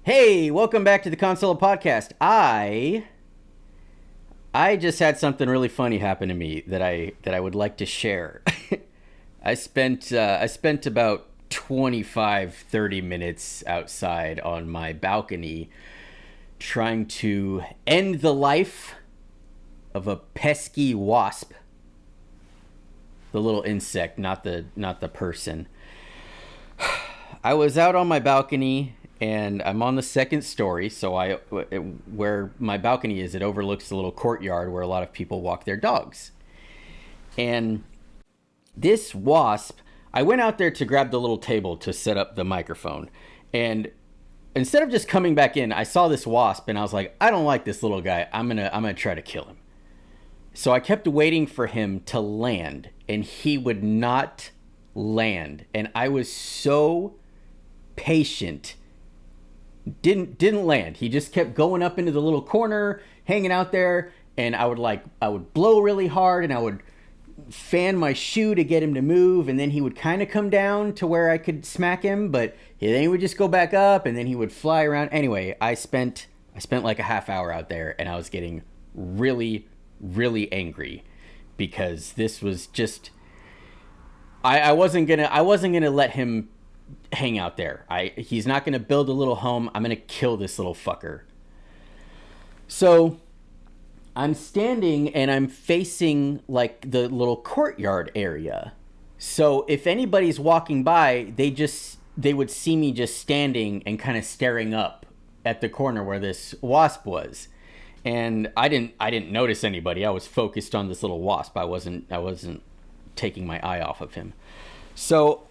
Hey, welcome back to the Console Podcast. I just had something really funny happen to me that I would like to share. I spent about 25-30 minutes outside on my balcony trying to end the life of a pesky wasp. The little insect, not the person. I was out on my balcony and I'm on the second story, so where my balcony is, it overlooks the little courtyard where a lot of people walk their dogs. And this wasp, I went out there to grab the little table to set up the microphone, and instead of just coming back in, I saw this wasp and I was like, I don't like this little guy. I'm gonna try to kill him. So I kept waiting for him to land, and he would not land. And I was so patient. Didn't land. He just kept going up into the little corner, hanging out there, and I would blow really hard and I would fan my shoe to get him to move, and then he would kind of come down to where I could smack him, but then he would just go back up and then he would fly around. Anyway, I spent like a half hour out there, and I was getting really, really angry because this was just I wasn't gonna let him hang out there. He's not gonna build a little home. I'm gonna kill this little fucker. So I'm standing and I'm facing like the little courtyard area. So if anybody's walking by, they would see me just standing and kind of staring up at the corner where this wasp was. And I didn't notice anybody. I was focused on this little wasp. I wasn't taking my eye off of him. So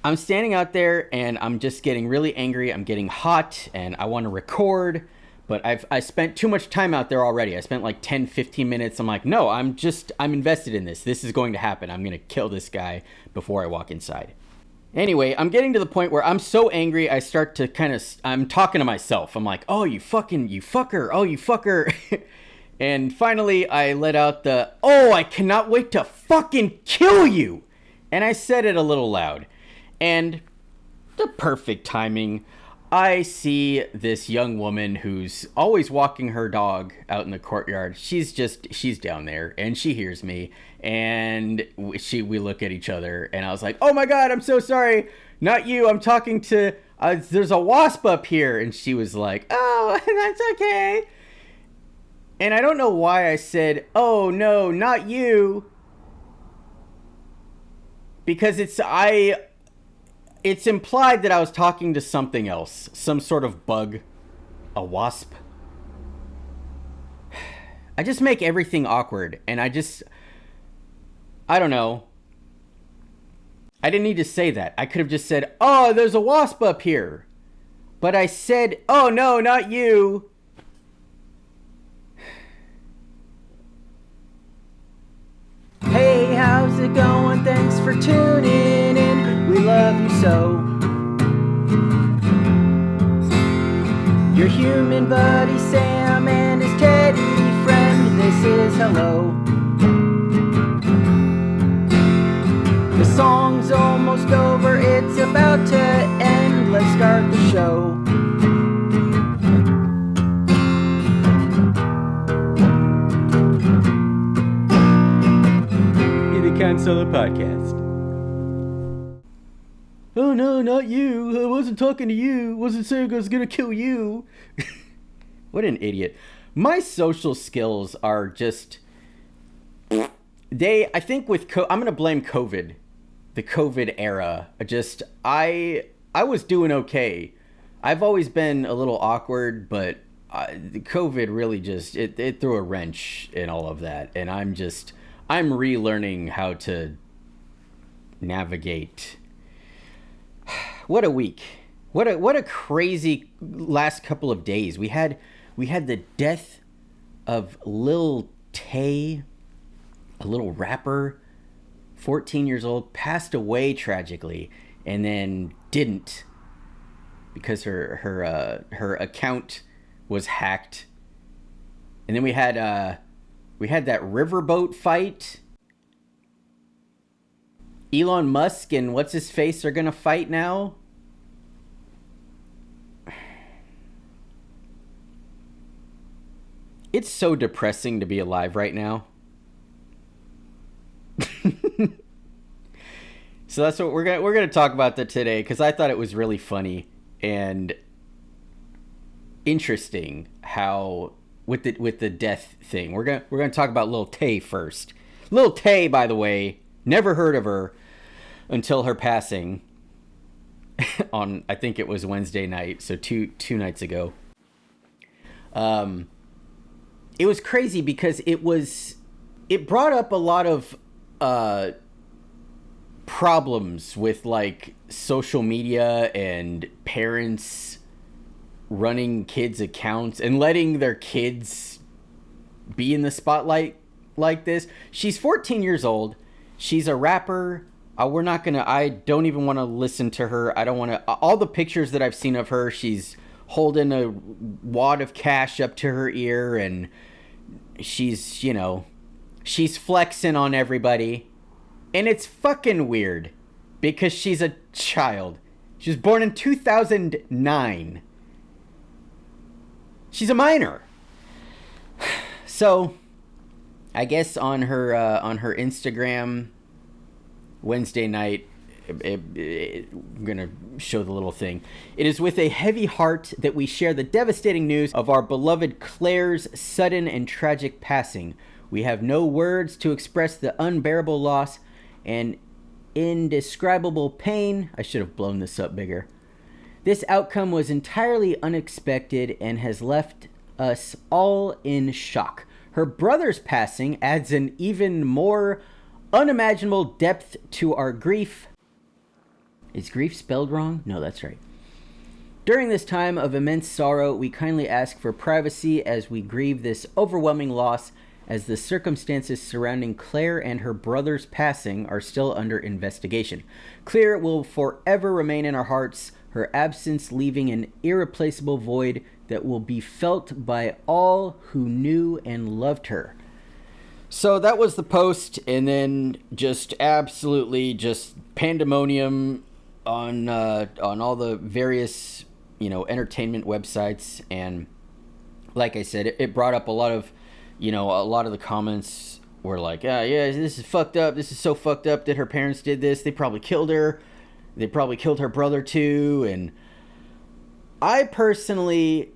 I'm standing out there and I'm just getting really angry. I'm getting hot and I want to record, but I spent too much time out there already. I spent like 10-15 minutes. I'm like, no, I'm invested in this. This is going to happen. I'm going to kill this guy before I walk inside. Anyway, I'm getting to the point where I'm so angry, I start to I'm talking to myself. I'm like, oh, you fucker. Oh, you fucker. And finally, I let out I cannot wait to fucking kill you. And I said it a little loud. And the perfect timing, I see this young woman who's always walking her dog out in the courtyard. She's down there and she hears me, and we look at each other, and I was like, oh my God, I'm so sorry. Not you. I'm talking to, there's a wasp up here. And she was like, oh, that's okay. And I don't know why I said, oh no, not you. Because it's implied that I was talking to something else, some sort of bug, a wasp. I just make everything awkward, and I don't know. I didn't need to say that. I could have just said, oh, there's a wasp up here. But I said, oh no, not you. Hey, how's it going? Thanks for tuning in. We love you so. Your human buddy Sam and his teddy friend, this is hello. The song's almost over, it's about to end. Let's start the show. The Console Podcast. Oh no, not you. I wasn't talking to you. Wasn't saying I was gonna kill you. What an idiot. My social skills are just... I think I'm gonna blame COVID. The COVID era. I was doing okay. I've always been a little awkward, but the COVID really just... It threw a wrench in all of that. And I'm relearning how to navigate. What a week. What a crazy last couple of days. We had the death of Lil Tay, a little rapper, 14 years old, passed away tragically, and then didn't because her account was hacked. And then we had that riverboat fight. Elon Musk and what's his face are gonna fight now. It's so depressing to be alive right now. So that's what we're gonna talk about that today, because I thought it was really funny and interesting how with the death thing. We're gonna talk about Lil Tay first. Lil Tay, by the way, never heard of her until her passing on, I think it was Wednesday night, so two nights ago. It was crazy because it brought up a lot of problems with like social media and parents running kids' accounts and letting their kids be in the spotlight like this. She's 14 years old. She's a rapper. I don't even want to listen to her. I don't want to. All the pictures that I've seen of her, she's holding a wad of cash up to her ear, and she's flexing on everybody. And it's fucking weird because she's a child. She was born in 2009. She's a minor. So, I guess on her Instagram Wednesday night, I'm going to show the little thing. It is with a heavy heart that we share the devastating news of our beloved Claire's sudden and tragic passing. We have no words to express the unbearable loss and indescribable pain. I should have blown this up bigger. This outcome was entirely unexpected and has left us all in shock. Her brother's passing adds an even more unimaginable depth to our grief. Is grief spelled wrong? No, that's right. During this time of immense sorrow, we kindly ask for privacy as we grieve this overwhelming loss, as the circumstances surrounding Claire and her brother's passing are still under investigation. Claire will forever remain in our hearts, her absence leaving an irreplaceable void that will be felt by all who knew and loved her. So that was the post, and then just absolutely just pandemonium on all the various, entertainment websites. And like I said, it brought up a lot of the comments were like, yeah, this is fucked up. This is so fucked up that her parents did this. They probably killed her. They probably killed her brother too. And I personally,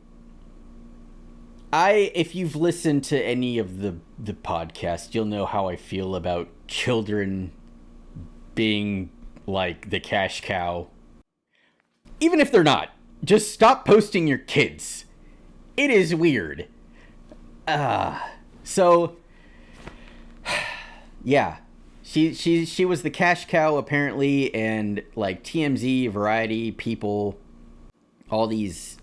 if you've listened to any of the podcast, you'll know how I feel about children being like the cash cow. Even if they're not, just stop posting your kids. It is weird. So yeah, she was the cash cow apparently, and like TMZ, Variety, People, all these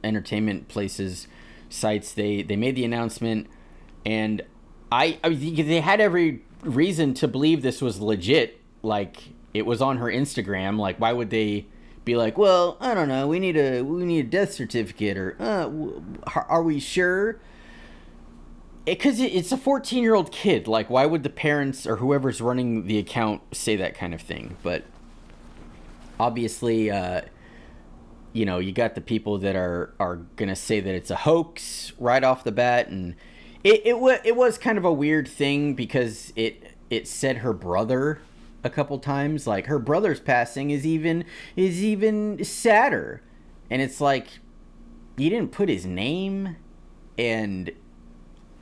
entertainment places, sites, they made the announcement, and I think they had every reason to believe this was legit. Like, it was on her Instagram. Like, why would they be like, well, I don't know, we need a death certificate, or are we sure? Because it's a 14-year-old kid. Like, why would the parents or whoever's running the account say that kind of thing? But obviously, you got the people that are gonna say that it's a hoax right off the bat, and it was kind of a weird thing because it said her brother a couple times. Like, her brother's passing is even sadder, and it's like, you didn't put his name, and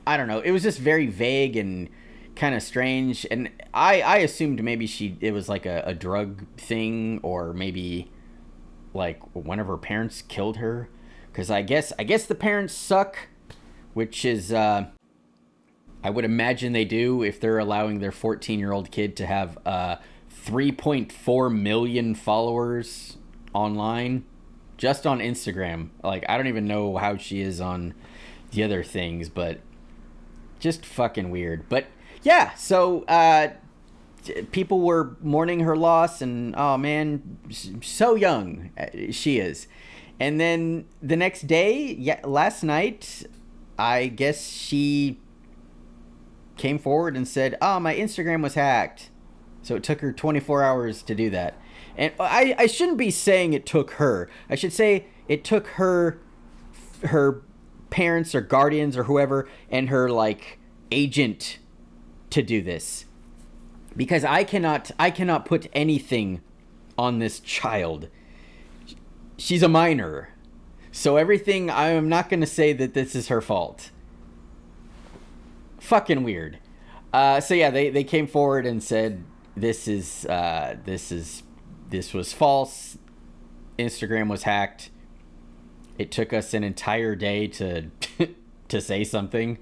I don't know. It was just very vague and kind of strange. And I assumed maybe it was like a drug thing, or maybe like one of her parents killed her. Because I guess the parents suck, which is, I would imagine they do if they're allowing their 14-year-old kid to have 3.4 million followers online, just on Instagram. Like, I don't even know how she is on the other things, but just fucking weird. But yeah, so people were mourning her loss, and oh man, so young she is. And then the next day, last night, I guess she came forward and said, my Instagram was hacked. So it took her 24 hours to do that. And I shouldn't be saying it took her. I should say it took her parents or guardians or whoever and her like agent to do this, because I cannot put anything on this child. She's a minor, so everything, I am not going to say that this is her fault. Fucking weird. So yeah, they came forward and said this was false. Instagram was hacked. It took us an entire day to to say something,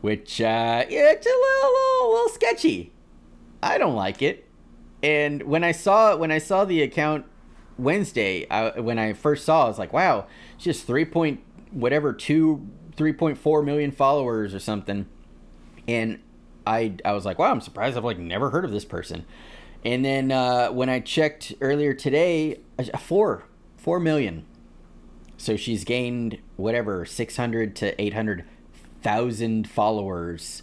which yeah, it's a little sketchy. I don't like it. And when I saw the account Wednesday, when I first saw it, I was like, wow, it's just 3.4 million followers or something. And I was like, wow, I'm surprised I've like never heard of this person. And then when I checked earlier today, 4 million. So she's gained whatever 600 to 800,000 followers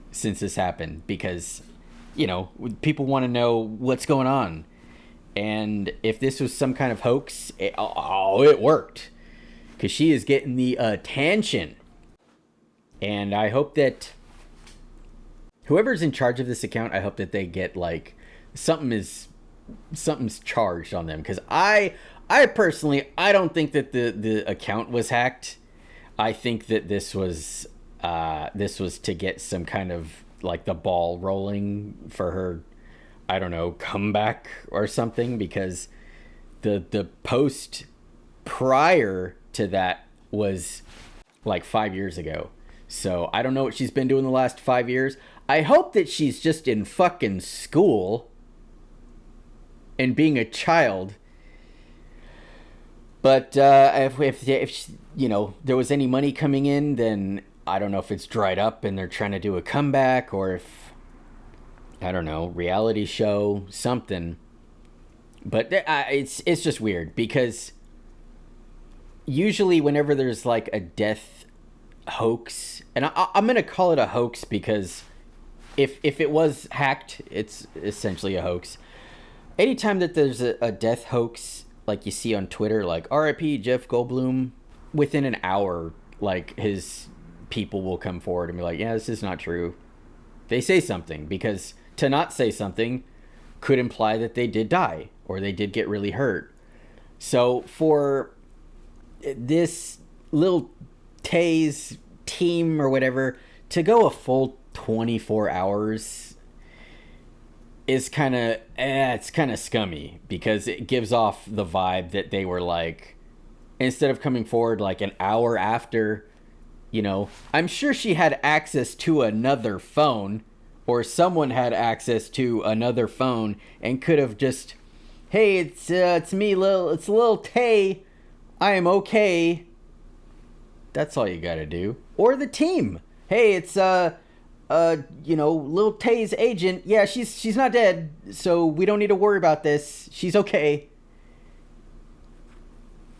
since this happened, because you know, people want to know what's going on. And if this was some kind of hoax, it worked, because she is getting the attention. And I hope that whoever's in charge of this account, I hope that they get like something's charged on them, because I personally, I don't think that the account was hacked. I think that this was to get some kind of like the ball rolling for her, I don't know, comeback or something, because the post prior to that was like 5 years ago. So I don't know what she's been doing the last 5 years. I hope that she's just in fucking school and being a child. But if you know, there was any money coming in, then I don't know if it's dried up and they're trying to do a comeback, or if, I don't know, reality show, something. But it's just weird, because usually whenever there's like a death hoax, and I'm going to call it a hoax because if it was hacked, it's essentially a hoax. Anytime that there's a death hoax, like you see on Twitter, like RIP Jeff Goldblum, within an hour, like his people will come forward and be like, yeah, this is not true. They say something, because to not say something could imply that they did die or they did get really hurt. So for this Lil Tay's team or whatever to go a full 24 hours is kind of it's kind of scummy, because it gives off the vibe that they were like, instead of coming forward like an hour after, you know, I'm sure she had access to another phone, or someone had access to another phone and could have just, hey, it's me, Lil Tay, I am okay. That's all you gotta do. Or the team, hey, it's you know, Lil Tay's agent, yeah, she's not dead, so we don't need to worry about this, she's okay.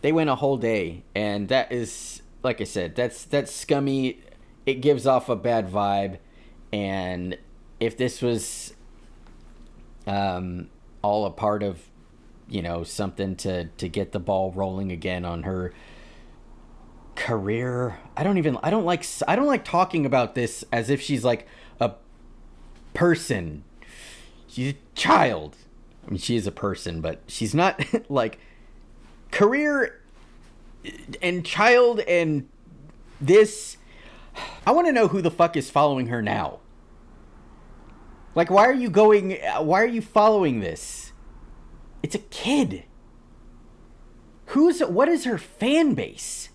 They went a whole day, and that is, like I said, that's scummy. It gives off a bad vibe. And if this was all a part of, you know, something to get the ball rolling again on her career, I don't like talking about this as if she's like a person. She's a child. I mean, she is a person, but she's not like career and child. And this, I want to know who the fuck is following her now. Like, why are you following this? It's a kid. What is her fan base?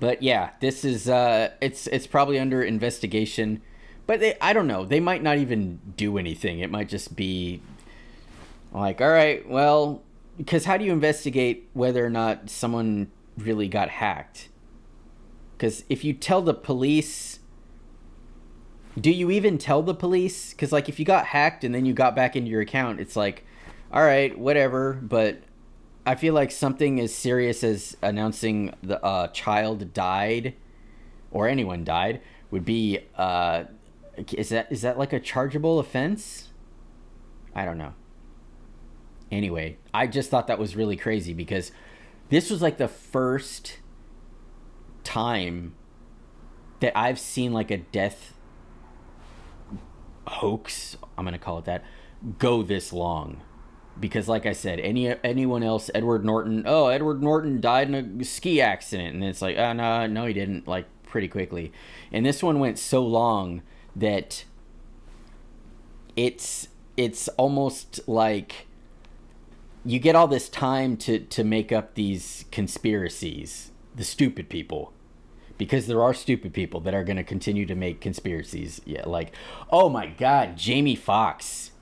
But yeah, this is it's probably under investigation, but I don't know, they might not even do anything. It might just be like, all right, well, because how do you investigate whether or not someone really got hacked? Because if you tell the police, do you even tell the police? Because like, if you got hacked and then you got back into your account, it's like, all right, whatever. But I feel like something as serious as announcing the child died, or anyone died, would be is that like a chargeable offense? I don't know. Anyway, I just thought that was really crazy because this was like the first time that I've seen like a death hoax, I'm gonna call it that, go this long. Because like I said, anyone else, Edward Norton died in a ski accident, and it's like, oh no he didn't, like pretty quickly. And this one went so long that it's almost like you get all this time to make up these conspiracies, the stupid people, because there are stupid people that are going to continue to make conspiracies. Yeah, like, oh my god, Jamie Foxx.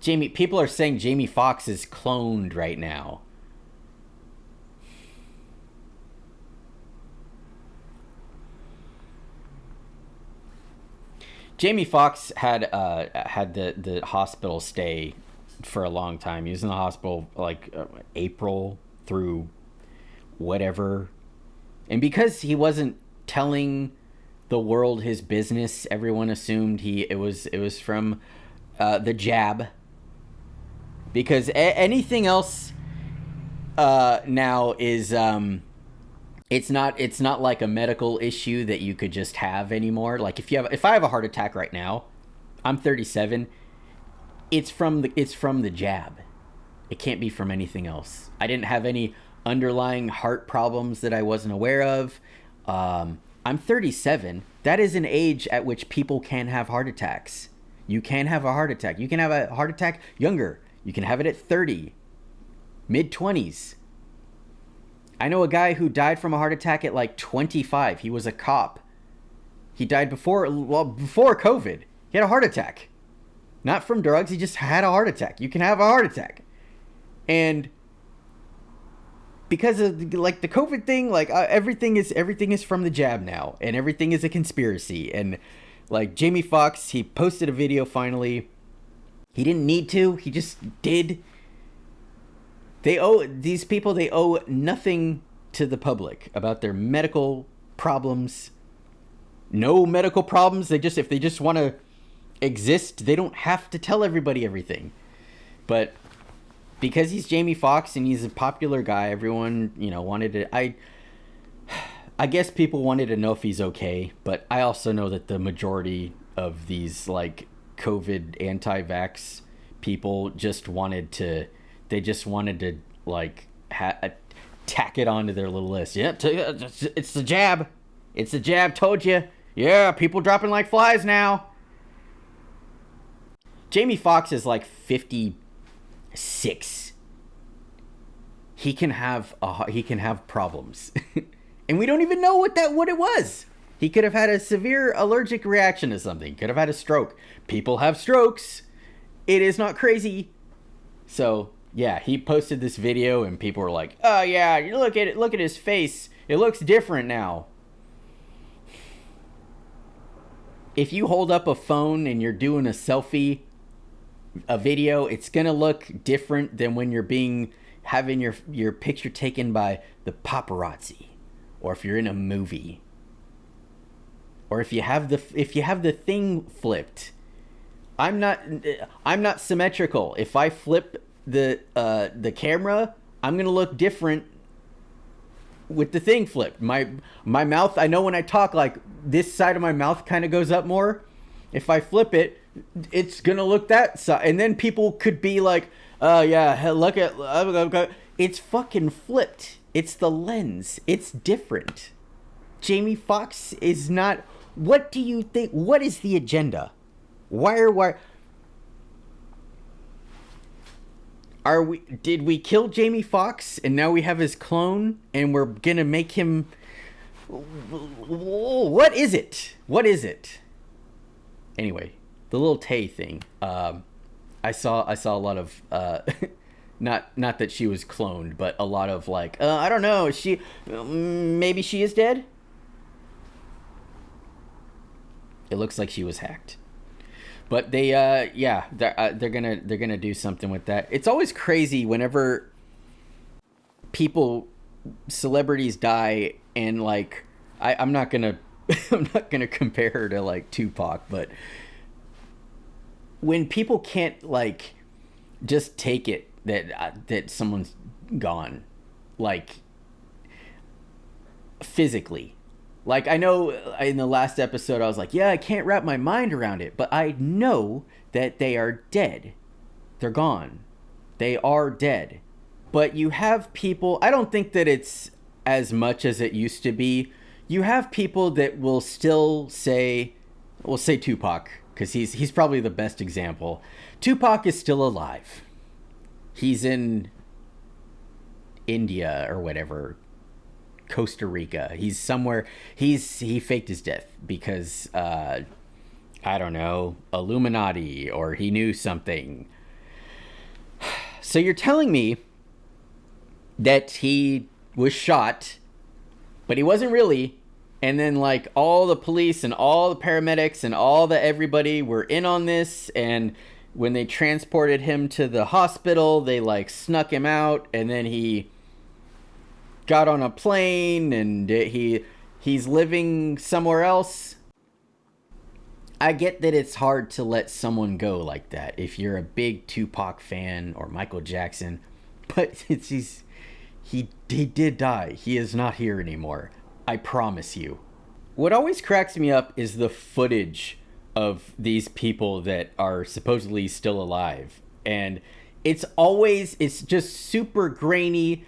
People are saying Jamie Foxx is cloned right now. Jamie Foxx had the hospital stay for a long time. He was in the hospital like April through whatever. And because he wasn't telling the world his business, everyone assumed it was from the jab. Because anything else now is it's not like a medical issue that you could just have anymore. Like if I have a heart attack right now, I'm 37. It's from the jab. It can't be from anything else. I didn't have any underlying heart problems that I wasn't aware of. I'm 37. That is an age at which people can have heart attacks. You can have a heart attack. You can have a heart attack younger. You can have it at 30, mid-20s. I know a guy who died from a heart attack at like 25. He was a cop. He died before COVID. He had a heart attack. Not from drugs, he just had a heart attack. You can have a heart attack. And because of like the COVID thing, like everything is from the jab now, and everything is a conspiracy. And like Jamie Foxx, he posted a video finally. He didn't need to, he just did. These people owe nothing to the public about their medical problems. No medical problems. If they just want to exist, they don't have to tell everybody everything. But because he's Jamie Foxx and he's a popular guy, everyone, wanted to. I guess people wanted to know if he's okay, but I also know that the majority of these like COVID anti-vax people just wanted to like tack it onto their little list. Yeah, it's the jab. It's the jab, told you. Yeah, people dropping like flies now. Jamie Foxx is like 56. He can have problems. And we don't even know what it was. He could have had a severe allergic reaction to something. Could have had a stroke. People have strokes. It is not crazy. So, yeah, he posted this video and people were like, "Oh yeah, you look at it. Look at his face. It looks different now." If you hold up a phone and you're doing a video, it's going to look different than when you're having your picture taken by the paparazzi, or if you're in a movie. Or if you have the thing flipped. I'm not symmetrical. If I flip the camera, I'm gonna look different with the thing flipped. My mouth, I know when I talk, like this side of my mouth kind of goes up more. If I flip it, it's gonna look that side, and then people could be like, "Oh yeah, look at it's fucking flipped. It's the lens. It's different." Jamie Foxx is not. What do you think? What is the agenda? Why did we kill Jamie Foxx and now we have his clone and we're gonna make him? What is it? What is it? Anyway, the Lil Tay thing. I saw a lot of not that she was cloned, but a lot of like, I don't know, maybe she is dead. It looks like she was hacked. But they're gonna do something with that. It's always crazy whenever celebrities die, and like I'm not gonna compare her to like Tupac, but when people can't like just take it that someone's gone, like physically. Like, I know in the last episode I was like, yeah, I can't wrap my mind around it, but I know that they are dead. They're gone. They are dead. But you have people, I don't think that it's as much as it used to be. You have people that will still say, we'll say Tupac, because he's probably the best example. Tupac is still alive. He's in India or whatever, Costa Rica. He's somewhere. He faked his death because I don't know, Illuminati, or he knew something. So you're telling me that he was shot, but he wasn't really, and then like all the police and all the paramedics and all the everybody were in on this, and when they transported him to the hospital, they like snuck him out, and then he got on a plane, and he's living somewhere else. I get that it's hard to let someone go like that if you're a big Tupac fan or Michael Jackson, but he did die. He is not here anymore. I promise you. What always cracks me up is the footage of these people that are supposedly still alive, and it's just super grainy.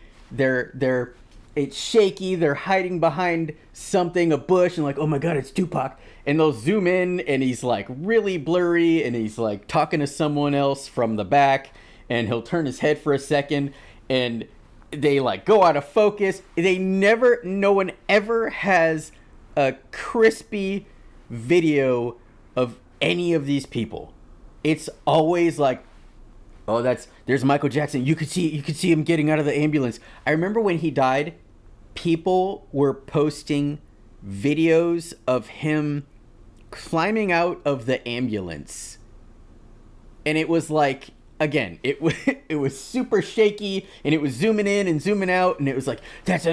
It's shaky. They're hiding behind something, a bush, and like, oh my god, it's Tupac. And they'll zoom in, and he's like really blurry, and he's like talking to someone else from the back, and he'll turn his head for a second, and they like go out of focus. No one ever has a crispy video of any of these people. It's always like, oh, there's Michael Jackson. You could see him getting out of the ambulance. I remember when he died, people were posting videos of him climbing out of the ambulance, and it was like, again, it was super shaky, and it was zooming in and zooming out, and it was like, that's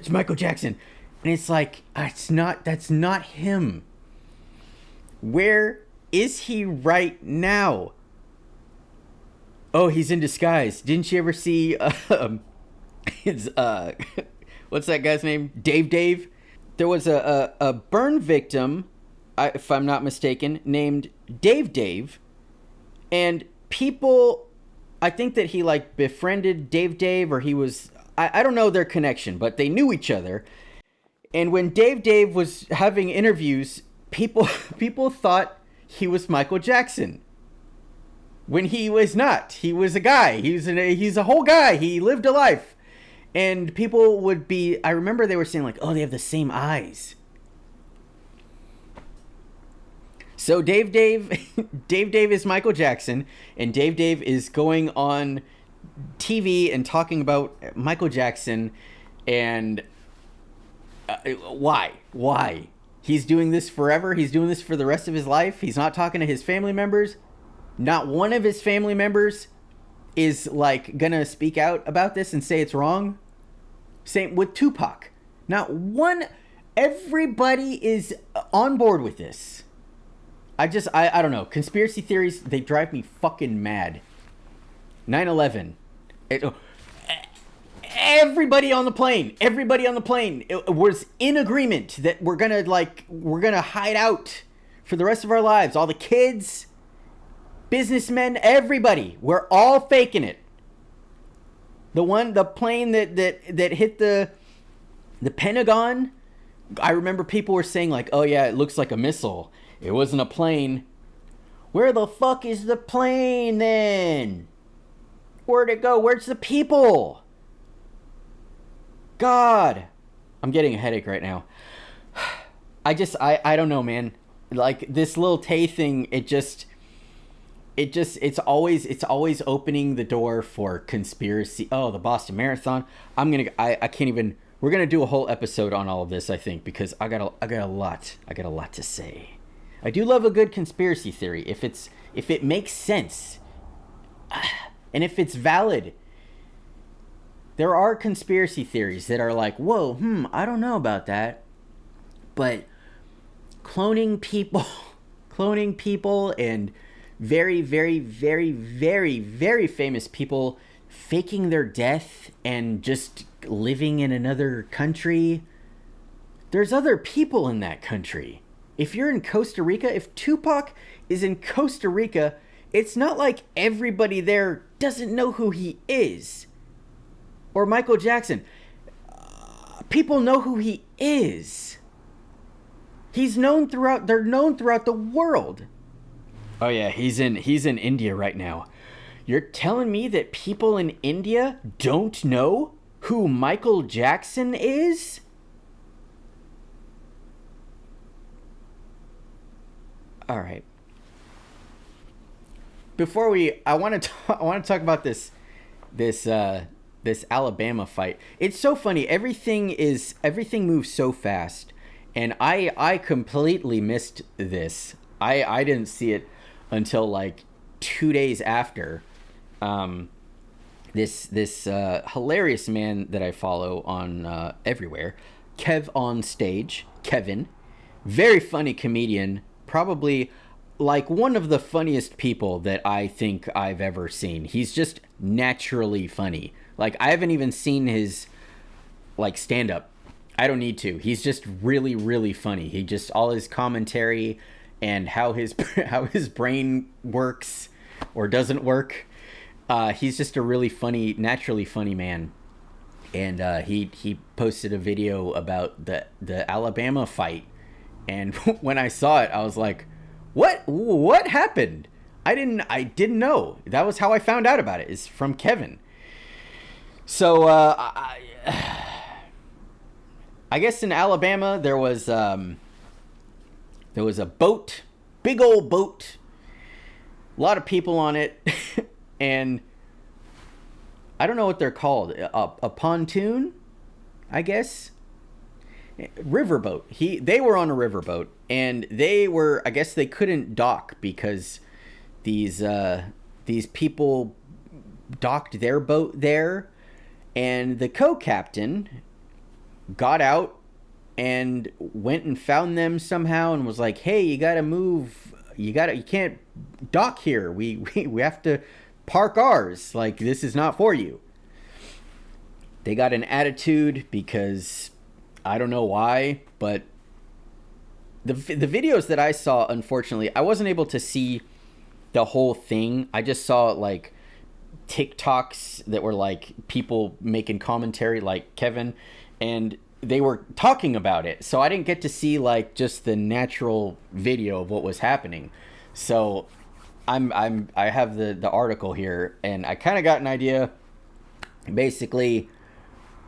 Michael Jackson, and it's like, that's not him. Where is he right now? Oh, he's in disguise. Didn't you ever see his what's that guy's name? Dave? There was a burn victim, if I'm not mistaken, named Dave, and people, I think that he like befriended Dave, or he was, I don't know their connection, but they knew each other. And when Dave was having interviews, people thought he was Michael Jackson, when he was not. He was a guy. He's a whole guy. He lived a life. And people would be, I remember they were saying like, oh, they have the same eyes. So Dave is Michael Jackson, and Dave is going on TV and talking about Michael Jackson, and why? He's doing this forever. He's doing this for the rest of his life. He's not talking to his family members. Not one of his family members is like gonna speak out about this and say it's wrong. Same with Tupac. Not one. Everybody is on board with this. I don't know. Conspiracy theories, they drive me fucking mad. 9/11. Everybody on the plane was in agreement that we're gonna hide out for the rest of our lives. All the kids, businessmen, everybody, we're all faking it. The plane that hit the Pentagon, I remember people were saying like, oh yeah, it looks like a missile. It wasn't a plane. Where the fuck is the plane then? Where'd it go? Where's the people? God, I'm getting a headache right now. I don't know, man. Like this Lil Tay thing, it's always opening the door for conspiracy. Oh, the Boston Marathon. I can't even. We're gonna do a whole episode on all of this, I think, because I got a lot to say. I do love a good conspiracy theory if it makes sense, and if it's valid. There are conspiracy theories that are like, whoa, I don't know about that, but cloning people, and very, very, very, very, very famous people faking their death and just living in another country. There's other people in that country. If you're in Costa Rica, if Tupac is in Costa Rica, it's not like everybody there doesn't know who he is. Or Michael Jackson. People know who he is. They're known throughout the world. Oh yeah, he's in India right now. You're telling me that people in India don't know who Michael Jackson is? All right. I want to talk about this Alabama fight. It's so funny. Everything moves so fast, and I completely missed this. I didn't see it until like 2 days after. This hilarious man that I follow on everywhere, Kevin, very funny comedian, probably like one of the funniest people that I think I've ever seen. He's just naturally funny. Like, I haven't even seen his like stand up. I don't need to. He's just really, really funny. He just, all his commentary and how his brain works or doesn't work. He's just a really funny, naturally funny man. And he posted a video about the Alabama fight. And when I saw it, I was like, what happened? I didn't know. That was how I found out about it, is from Kevin. So I guess in Alabama there was a boat, big old boat, a lot of people on it, and I don't know what they're called, a pontoon, I guess. Riverboat. They were on a riverboat, and I guess they couldn't dock because these people docked their boat there, and the co-captain got out and went and found them somehow and was like, "Hey, you gotta move. You can't dock here. We have to park ours. Like, this is not for you." They got an attitude because I don't know why, but the videos that I saw, unfortunately, I wasn't able to see the whole thing. I just saw like TikToks that were like people making commentary like Kevin, and they were talking about it. So I didn't get to see like just the natural video of what was happening. So I have the article here, and I kind of got an idea. Basically,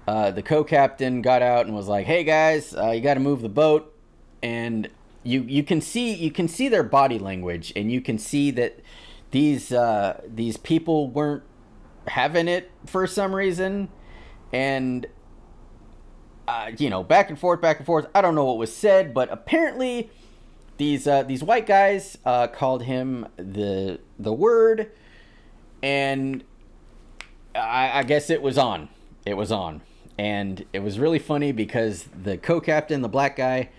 the co-captain got out and was like, "Hey guys, you got to move the boat," and you can see their body language, and you can see that these people weren't having it for some reason, and back and forth. I don't know what was said, but apparently these white guys called him the word, and I guess it was on. And it was really funny because the co-captain, the black guy,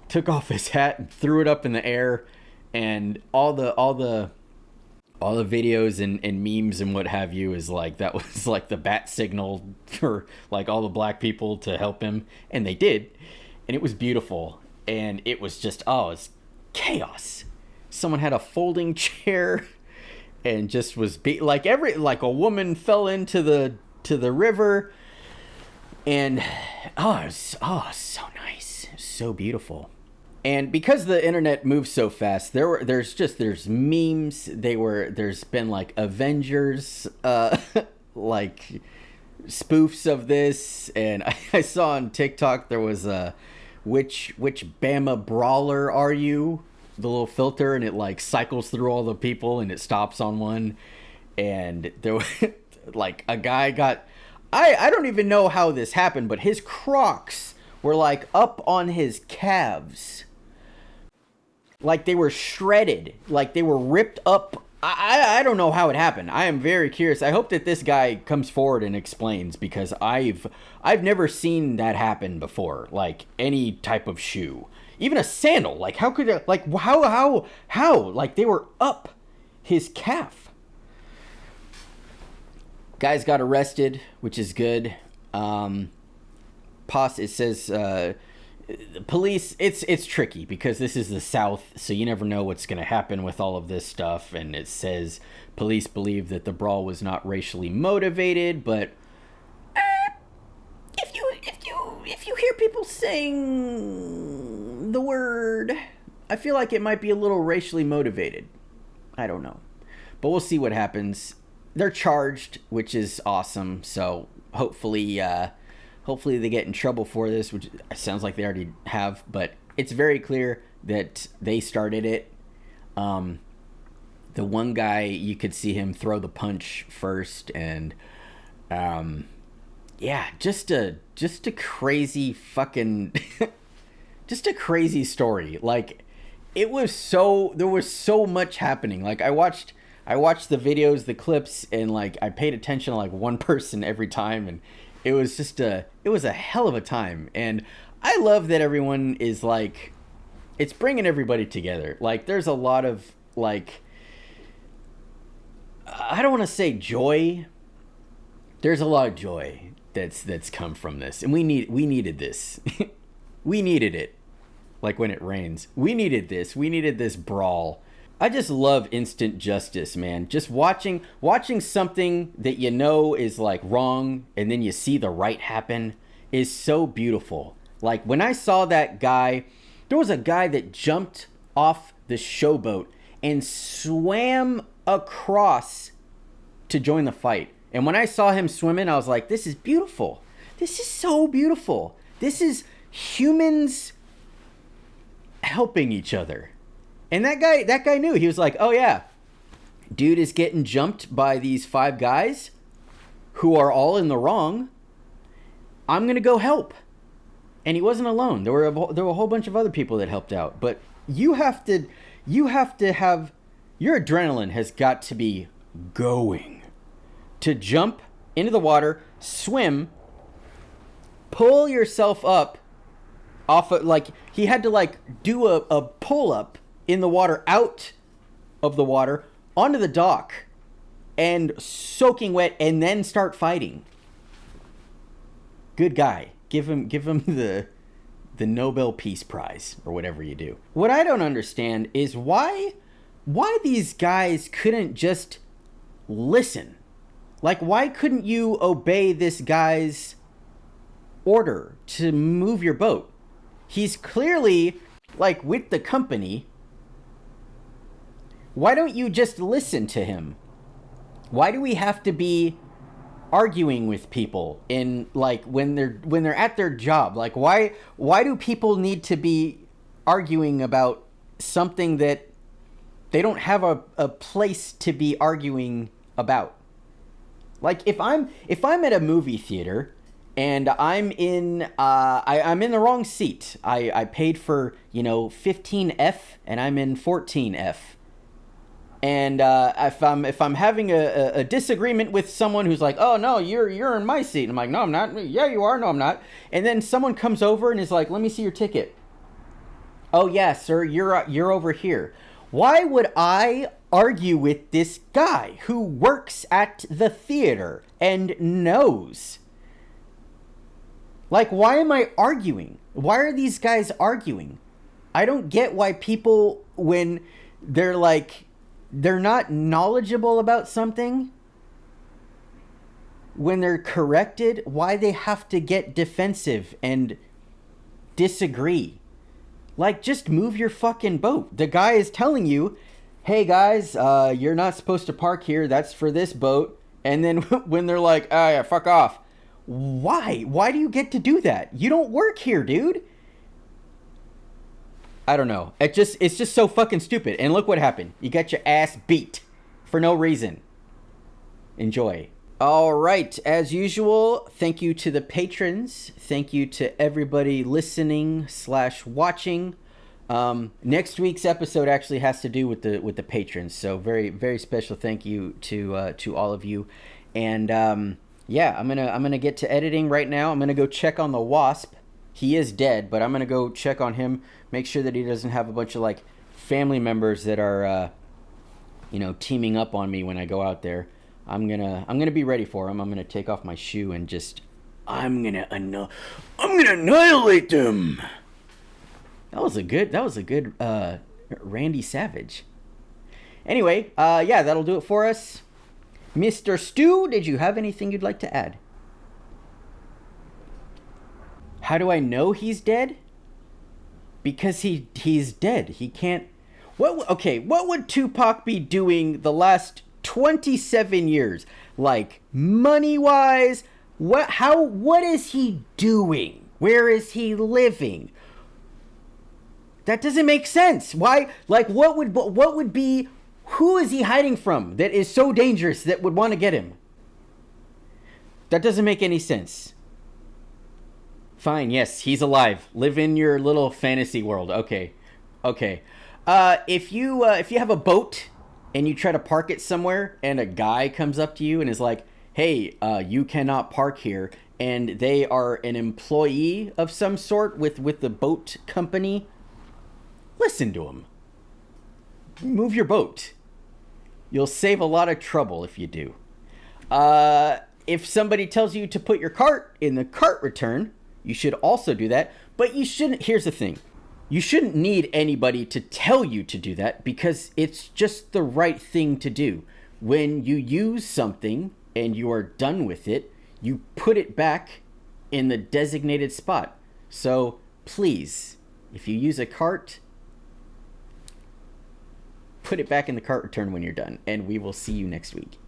took off his hat and threw it up in the air, and all the videos and memes and what have you is like that was like the bat signal for like all the black people to help him, and they did, and it was beautiful, and it was just it's chaos. Someone had a folding chair and just was like a woman fell into the river. And it was so nice, so beautiful. And because the internet moves so fast, there's memes. There's been like Avengers like spoofs of this, and I saw on TikTok there was a which Bama brawler are you? The little filter, and it like cycles through all the people and it stops on one, and there was like a guy got. I don't even know how this happened, but his Crocs were like up on his calves. Like they were shredded. Like they were ripped up. I don't know how it happened. I am very curious. I hope that this guy comes forward and explains, because I've never seen that happen before. Like any type of shoe. Even a sandal. Like how could it, like how? Like they were up his calf. Guys got arrested, which is good. It says police. It's tricky because this is the South, so you never know what's going to happen with all of this stuff. And it says police believe that the brawl was not racially motivated, but if you hear people saying the word, I feel like it might be a little racially motivated. I don't know, but we'll see what happens. They're charged, which is awesome. So hopefully they get in trouble for this, which sounds like they already have. But it's very clear that they started it. The one guy, you could see him throw the punch first, and yeah, just a crazy fucking, just a crazy story. Like, there was so much happening. Like, I watched the videos, the clips, and like I paid attention to like one person every time, and it was a hell of a time. And I love that everyone is like, it's bringing everybody together. Like, there's a lot of like, I don't want to say joy. There's a lot of joy that's come from this, and we needed this. We needed it. Like when it rains, we needed this brawl. I just love instant justice, man. Just watching something that you know is like wrong, and then you see the right happen, is so beautiful. Like when I saw that guy, there was a guy that jumped off the showboat and swam across to join the fight. And when I saw him swimming, I was like, this is beautiful. This is so beautiful. This is humans helping each other. And that guy knew. He was like, oh yeah, dude is getting jumped by these 5 guys who are all in the wrong. I'm going to go help. And he wasn't alone. There were a whole bunch of other people that helped out. But you have to have, your adrenaline has got to be going. To jump into the water, swim, pull yourself up off of, like, he had to like do a pull up in the water, out of the water, onto the dock, and soaking wet, and then start fighting. Good guy. Give him the Nobel Peace Prize, or whatever you do. What I don't understand is why these guys couldn't just listen. Like, why couldn't you obey this guy's order to move your boat? He's clearly, like, with the company. Why don't you just listen to him? Why do we have to be arguing with people in, like, when they're at their job? Like, why do people need to be arguing about something that they don't have a place to be arguing about? Like, if I'm at a movie theater and I'm in I'm in the wrong seat. I paid for, 15F and I'm in 14F. And if I'm having a disagreement with someone who's like, oh no, you're in my seat, and I'm like, no, I'm not. Yeah, you are. No, I'm not. And then someone comes over and is like, let me see your ticket. Oh yeah, sir, you're over here. Why would I argue with this guy who works at the theater and knows? Like, why am I arguing? Why are these guys arguing? I don't get why people, when they're like, they're not knowledgeable about something, when they're corrected, why they have to get defensive and disagree. Like, just move your fucking boat. The guy is telling you, hey guys, you're not supposed to park here. That's for this boat. And then when they're like, oh yeah, fuck off. Why? Why do you get to do that? You don't work here, dude. I don't know. It's just so fucking stupid. And look what happened. You got your ass beat for no reason. Enjoy. All right. As usual, thank you to the patrons. Thank you to everybody listening / watching. Next week's episode actually has to do with the patrons. So very, very special thank you to all of you. And yeah, I'm gonna get to editing right now. I'm gonna go check on the Wasp. He is dead, but I'm gonna go check on him, make sure that he doesn't have a bunch of like family members that are teaming up on me when I go out there. I'm gonna be ready for him. I'm gonna take off my shoe and just I'm gonna annihilate them. That was a good Randy Savage. Anyway, yeah, that'll do it for us. Mr. Stu, did you have anything you'd like to add? How do I know he's dead? Because he's dead. He can't. What would Tupac be doing the last 27 years? Like money wise, what is he doing? Where is he living? That doesn't make sense. Why? Like what would be, who is he hiding from that is so dangerous that would want to get him? That doesn't make any sense. Fine, yes, he's alive. Live in your little fantasy world. Okay. If you have a boat and you try to park it somewhere and a guy comes up to you and is like, hey, you cannot park here, and they are an employee of some sort with the boat company, listen to him. Move your boat. You'll save a lot of trouble if you do. If somebody tells you to put your cart in the cart return, you should also do that. But you shouldn't. Here's the thing. You shouldn't need anybody to tell you to do that because it's just the right thing to do. When you use something and you are done with it, you put it back in the designated spot. So please, if you use a cart, put it back in the cart return when you're done. And we will see you next week.